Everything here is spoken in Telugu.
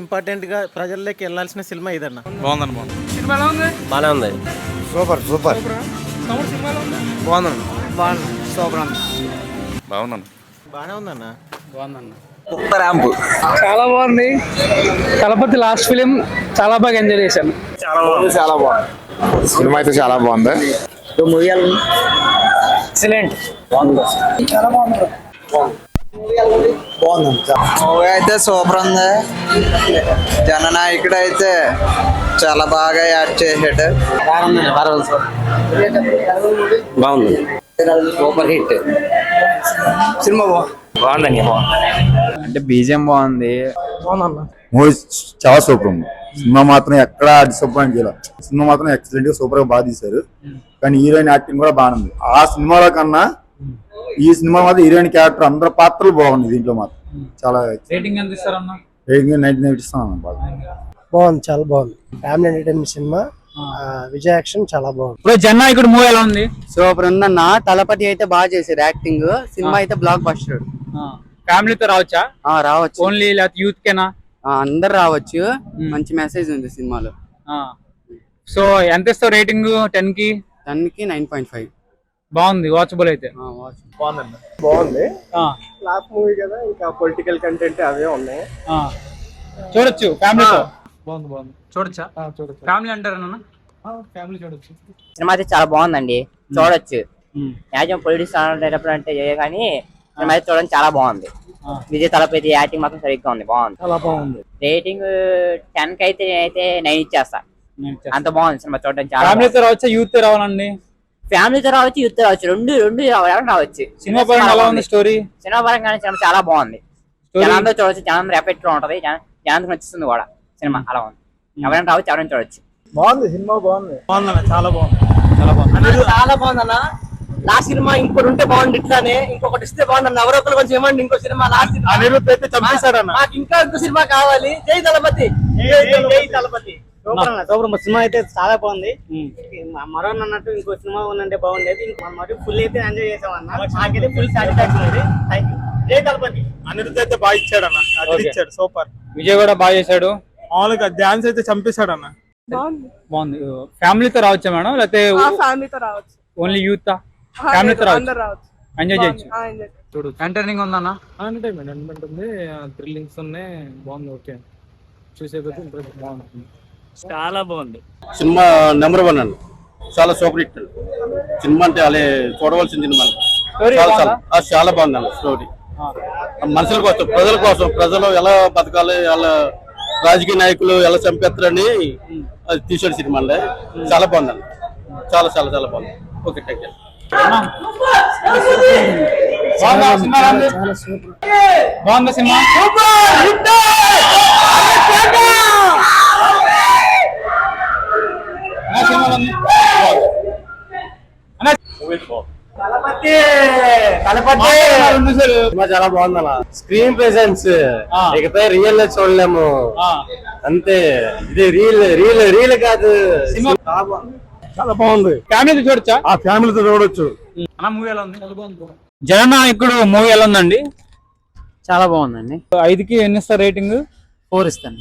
ఇంపార్టెంట్ గా ప్రజల్లోకి వెళ్ళాల్సిన సినిమా ఇదన్న. బాగుందండి. బాగుంది. సినిమా ఎలా ఉంది? బాగానే ఉంది. సూపర్ సూపర్ సినిమా ఎలా ఉంది? బాగుందండి. సూపర్ అన్న. బాగుందండి. బాగానే ఉందన్న. బాగుందన్న. చాలా బాగుంది. తలపతి లాస్ట్ ఫిలిం చాలా బాగా ఎంజాయ్ చేశాను. చాలా బాగుంది. సినిమా అయితే చాలా బాగుంది. ఎక్సలెంట్. మూవీ అయితే సూపర్ ఉంది. జననాయకుడు అయితే చాలా బాగా యాడ్ చేసాడు. బాగుంది. సూపర్ హిట్ సినిమా బాగుందండి. అంటే బీజిఎం బాగుంది. మూవీ చాలా సూపర్ ఉంది. సినిమా మాత్రం ఎక్కడ డిసప్పాయింట్ చేయాలి. సినిమా మాత్రం ఎక్సలెంట్ గా సూపర్ గా బాగా తీశారు. కానీ హీరోయిన్ యాక్టింగ్ కూడా బాగుంది. ఆ సినిమాలో కన్నా ఈ సినిమా మాత్రం హీరోయిన్ క్యారెక్టర్ అందరి పాత్రలు బాగుంది. దీంట్లో మాత్రం చాలా రేటింగ్ ఎంత ఇస్తారన్న? రేటింగ్ 99 ఇస్తాను. బాగుంది, చాలా బాగుంది. Family entertainment cinema. Vijay action చాలా బాగుంది. ఇప్పుడు జననాయకుడు మూవీ ఎలా ఉంది? సూపర్ ఉందన్న. తలపతి అయితే బాగా చేశారు యాక్టింగ్. సినిమా అయితే బ్లాక్ బస్టర్. ఫ్యామిలీతో రావచ్చా? రావచ్చు. ఓన్లీ యూత్ కేనా? అందరు రావచ్చు. మంచి మెసేజ్ ఉంది సినిమాలో. సో ఎంత ఇస్తావు రేటింగ్? 10 కి 9.5. బాగుంది, వాచబుల్ అయితే. బాగుంది. లాస్ట్ మూవీ కదా, ఇంకా పొలిటికల్ కంటెంట్ అవే ఉన్నాయి. చూడొచ్చు ఫ్యామిలీతో. బాగుంది. చూడొచ్చా? చూడొచ్చు. ఫ్యామిలీ అంటారా? ఫ్యామిలీ చూడొచ్చు. సినిమా అయితే చాలా బాగుందండి, చూడొచ్చు. మ్యాక్సిమం పొలిటిక్స్ అంటే కానీ సినిమా అయితే చూడడానికి చాలా బాగుంది. విజయ్ తలపతి యాక్టింగ్ మాత్రం సరిగ్గా ఉంది, బాగుంది, చాలా బాగుంది. రేటింగ్ 10 కి అయితే నేనైతే 9 ఇచ్చేస్తా. అంత బాగుంది సినిమా, చూడడానికి చాలా. ఫ్యామిలీతో రావచ్చా, యూత్ రావాలండి? ఫ్యామిలీతో రావచ్చు, యూత్ రావచ్చు, రెండు ఎవరైనా రావచ్చు. సినిమా పరంగా ఎలా ఉంది స్టోరీ? సినిమా పరంగానే సినిమా చాలా బాగుంది. జనాంతో చూడొచ్చు, జనం ఎఫెక్ట్ లో ఉంటది, జనానికి నచ్చుతుంది కూడా సినిమా. అలా ఉంది, ఎవరైనా రావచ్చు, ఎవరైనా చూడొచ్చు. బాగుంది సినిమా, బాగుంది. చాలా బాగుంది. చాలా బాగుందన్న. లాస్ట్ సినిమా ఇంకోటి ఉంటే బాగుంది, ఇట్లానే ఇంకొకటి ఇస్తే బాగుంది. ఎవరో ఒకరు కొంచెం ఏమండి ఇంకో సినిమా లాస్ట్ అనిరుద్ధ్ అయితే చంపేశాడన్న. మాకు ఇంకా ఇంకో సినిమా కావాలి. జై తలపతి. జై తలపతి. సూపర్ సినిమా అయితే చాలా బాగుంది. మరో అన్నట్టు ఇంకో సినిమా ఉందంటే బాగుండేది. మరి ఫుల్ అయితే ఎంజాయ్ చేసాం అన్న. నాకైతే ఫుల్ సాటిస్ఫాక్షన్ ఉంది. Thank you. జై తలపతి. అనిరుద్ధ్ అయితే బాగా ఇచ్చాడన్న, ఇచ్చాడు సూపర్. విజయ్ కూడా బాగా చేశాడు. మామూలుగా డాన్స్ అయితే చంపేశాడన్న. బాగుంది. ఫ్యామిలీతో రావచ్చా మేడం, లేకపోతే ఫ్యామిలీతో రావచ్చు? Only youth? ఫ్యామిలీతో రావచ్చు, ఎంజాయ్ చేయొచ్చు. ఎంటర్టైనింగ్ ఉందన్న? ఎంటర్టైన్మెంట్ ఉంది, థ్రిల్లింగ్స్ ఉన్నాయి, బాగుంది. ఓకే, చూసే బాగుంది, చాలా బాగుంది. సినిమా నెంబర్ 1 అండి. చాలా సూపర్ హిట్ సినిమా. అంటే అలా చూడవలసిన సినిమా. చాలా బాగుంది అన్న స్టోరీ. మనుషుల కోసం, ప్రజల కోసం, ప్రజలు ఎలా బతకాలి, ఎలా రాజకీయ నాయకులు ఎలా చంపేస్తారని అది తీసాడు సినిమా. చాలా బాగుంది అన్న, చాలా చాలా చాలా బాగుంది. Okay, thank you. బాగుందా సినిమా? సినిమా చాలా బాగుంది అన్న. స్క్రీన్ ప్రెసెన్స్ ఇకపై రియల్ చూడలేము, అంతే. ఇది రీల్ కాదు. చాలా బాగుంది. ఫ్యామిలీతో చూడొచ్చా? ఆ ఫ్యామిలీతో చూడొచ్చు. అన్న మూవీ ఎలా ఉంది? జననాయకుడు మూవీ ఎలా ఉందండి? చాలా బాగుందండి. 5కి ఎన్ని ఇస్తారు రేటింగ్? 4 ఇస్తాను.